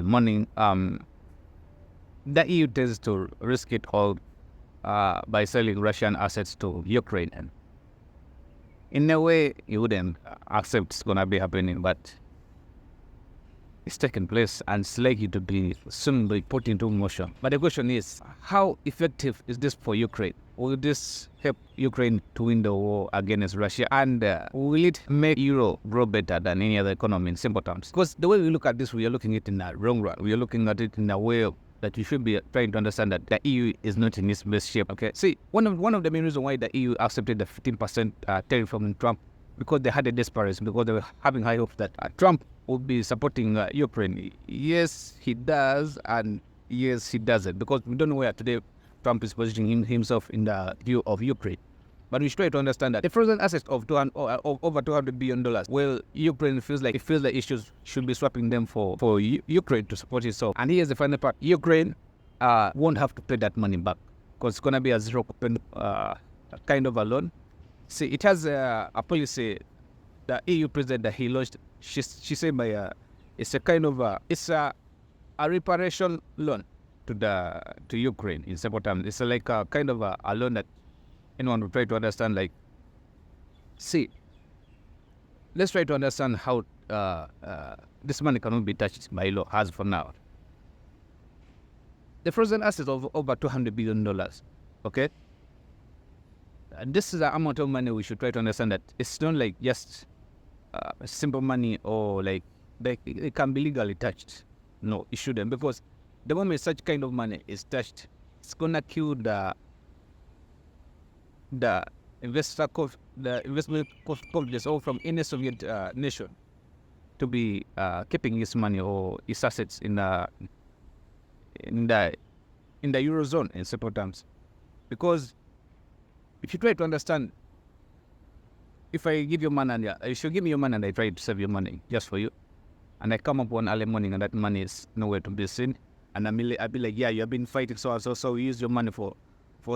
money. The EU tends to risk it all by selling Russian assets to Ukraine. And in a way, you wouldn't accept it's gonna be happening, but it's taking place and it's likely to be soon be put into motion. But the question is, how effective is this for Ukraine? Will this help Ukraine to win the war against Russia? And will it make Euro grow better than any other economy in simple terms? Because the way we look at this, we are looking at it in the wrong run. We are looking at it in a way that you should be trying to understand that the EU is not in its best shape. Okay, see, one of the main reasons why the EU accepted the 15% tariff from Trump, because they had a desperation, because they were having high hopes that Trump would be supporting Ukraine. Yes, he does, and yes, he doesn't, because we don't know where today Trump is positioning himself in the view of Ukraine. But we should try to understand that the frozen assets of over $200 billion, well, Ukraine feels like the issues should be swapping them for Ukraine to support itself. And here's the final part. Ukraine won't have to pay that money back, because it's going to be a zero kind of a loan. See, it has a policy, the EU president that he launched, she said it's a kind of it's a reparation loan to Ukraine in simple terms. It's like a kind of a loan that anyone will try to understand. Like, see, let's try to understand how this money cannot be touched by law as for now. The frozen assets of over $200 billion, okay? And this is the amount of money we should try to understand, that it's not like just simple money, or like it can be legally touched. No, it shouldn't, because the moment such kind of money is touched, it's gonna kill the investment confidence all from any Soviet nation to be keeping its money or its assets in the Eurozone in simple terms. Because if you try to understand, if I give you money and you should give me your money and I try to save your money just for you, and I come up one early morning and that money is nowhere to be seen, and I'll be like, yeah, you have been fighting so and so, so we use your money for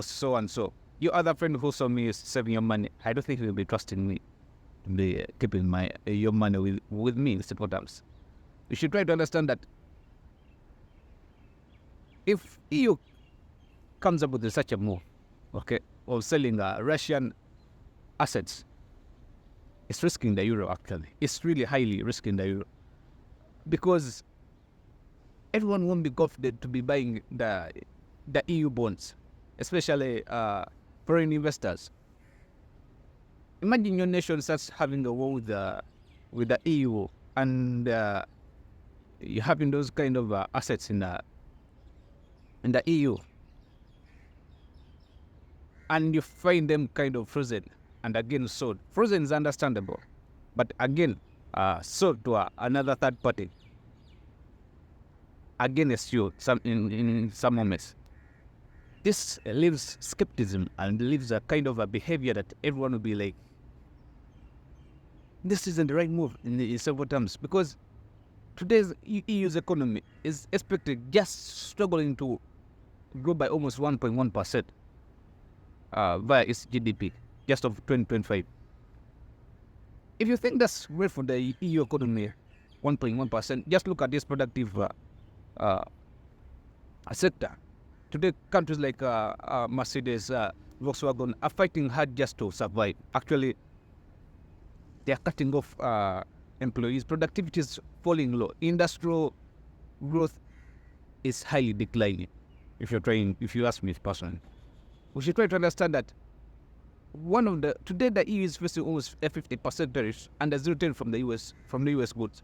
so and so. Your other friend who saw me is saving your money, I don't think he will be trusting me to be keeping your money with me in simple terms. You should try to understand that if EU comes up with such a move, okay, of selling Russian assets, it's risking the euro. Actually, it's really highly risking the euro, because everyone won't be confident to be buying the EU bonds, especially foreign investors. Imagine your nation starts having a war with the EU, and you're having those kind of assets in the EU, and you find them kind of frozen and again sold. Frozen is understandable, but again sold to another third party against you in some moments. This leaves skepticism and leaves a kind of a behavior that everyone will be like, this isn't the right move in several terms, because today's EU's economy is expected just struggling to grow by almost 1.1% via its GDP just of 2025. If you think that's great for the EU economy, 1.1%, just look at this productive sector. Today, countries like Mercedes, Volkswagen are fighting hard just to survive. Actually, they are cutting off employees. Productivity is falling low. Industrial growth is highly declining. If you ask me personally, we should try to understand that today the EU is facing almost a 50% tariffs and a 0 tariff from the US goods.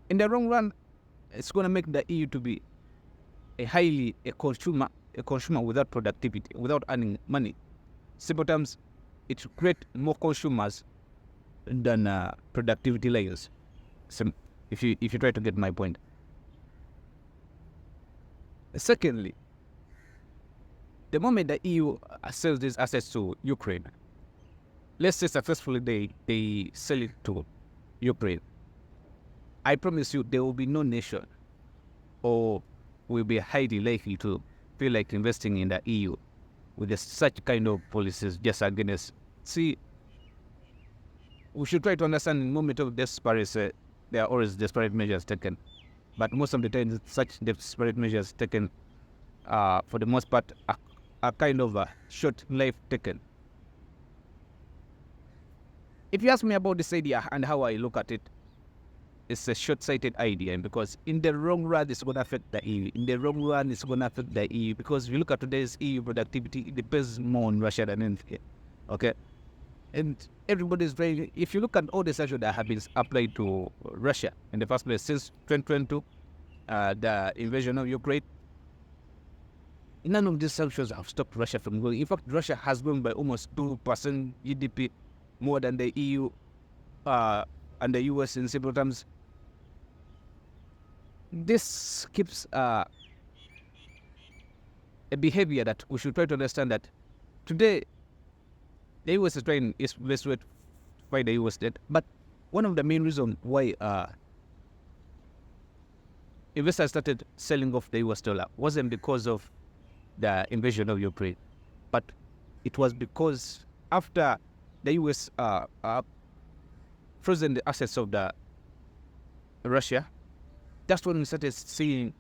In the long run, it's going to make the EU to be a consumer without productivity, without earning money. Simple terms, it will create more consumers than productivity layers. So if you try to get my point. Secondly, the moment the EU sells these assets to Ukraine, let's say successfully they sell it to Ukraine, I promise you there will be no nation or will be highly likely to feel like investing in the EU with such kind of policies just against. See, we should try to understand in the moment of desperation, there are always desperate measures taken. But most of the time, such desperate measures taken, for the most part, are kind of a short life taken. If you ask me about this idea and how I look at it, it's a short-sighted idea, because in the long run, it's going to affect the EU. In the long run, it's going to affect the EU, because if you look at today's EU productivity, it depends more on Russia than anything. Okay? And everybody's very, if you look at all the sanctions that have been applied to Russia in the first place since 2022, the invasion of Ukraine, none of these sanctions have stopped Russia from growing. In fact, Russia has grown by almost 2% GDP more than the EU and the US in simple terms. This keeps a behavior that we should try to understand that today the US is trying its best way to fight the US debt. But one of the main reasons why investors started selling off the US dollar wasn't because of the invasion of Ukraine, but it was because after the US frozen the assets of the Russia, that's when we started seeing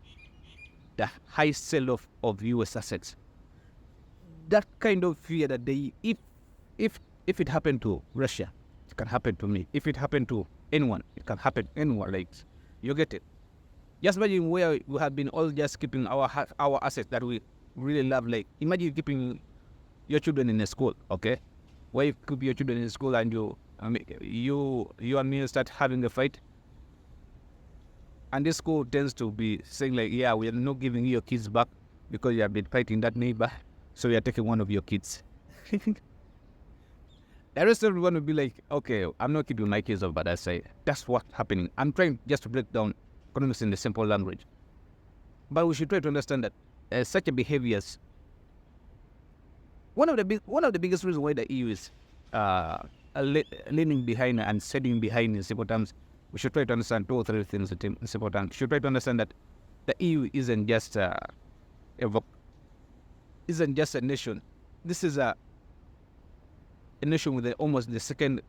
the high sell-off of US assets. That kind of fear that if it happened to Russia, it can happen to me. If it happened to anyone, it can happen to anyone. Like, you get it. Just imagine where we have been all just keeping our assets that we really love. Like, imagine keeping your children in a school, okay? Where you keep your children in school and you and me start having a fight. And this school tends to be saying like, yeah, we are not giving you your kids back because you have been fighting that neighbor, so we are taking one of your kids. The rest of everyone will be like, okay, I'm not keeping my kids off, but I say, that's what's happening. I'm trying just to break down economics in the simple language. But we should try to understand that such a behaviors, one of the biggest reasons why the EU is leaning behind and setting behind in simple terms, we should try to understand 2 or 3 things in simple terms. We should try to understand that the EU isn't just a nation. This is a nation with almost the second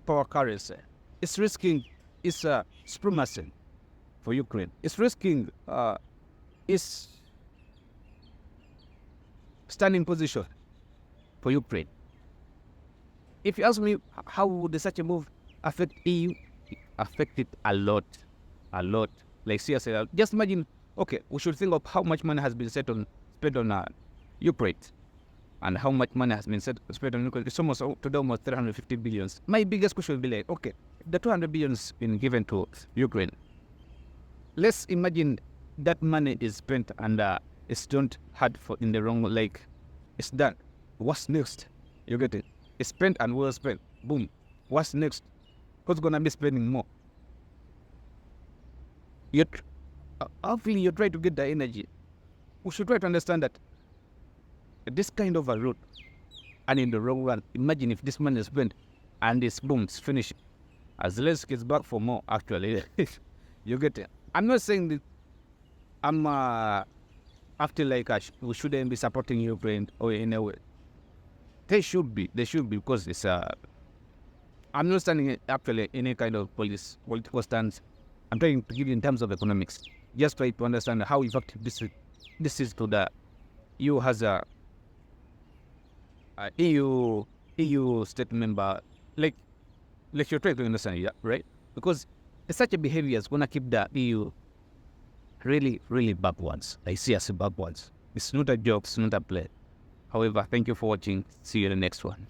power currency. It's risking its supremacy for Ukraine. It's risking its standing position for Ukraine. If you ask me how would such a move affect EU, affect it a lot. Like seriously, just imagine. Okay, we should think of how much money has been spent on Ukraine, and how much money has been spent on Ukraine. It's almost 350 billions. My biggest question will be like, okay, the 200 billions been given to Ukraine. Let's imagine that money is spent and it's don't hard for in the wrong, like it's done. What's next? You get it? It's spent and well spent. Boom. What's next? Who's gonna be spending more? Hopefully you try to get the energy. We should try to understand that this kind of a route, and in the long run, imagine if this money is spent and this boom, it's finished. As less gets back for more, actually. You get it? I'm not saying that I'm after like we shouldn't be supporting Ukraine or in a way. They should be because it's I'm not standing actually any kind of political stance. I'm trying to give you in terms of economics. Just try to understand how effective this is to the EU has a EU state member. Like you're trying to understand it, right? Because it's such a behavior is gonna keep the EU really, really backwards. I see as backwards. It's not a joke, it's not a play. However, thank you for watching. See you in the next one.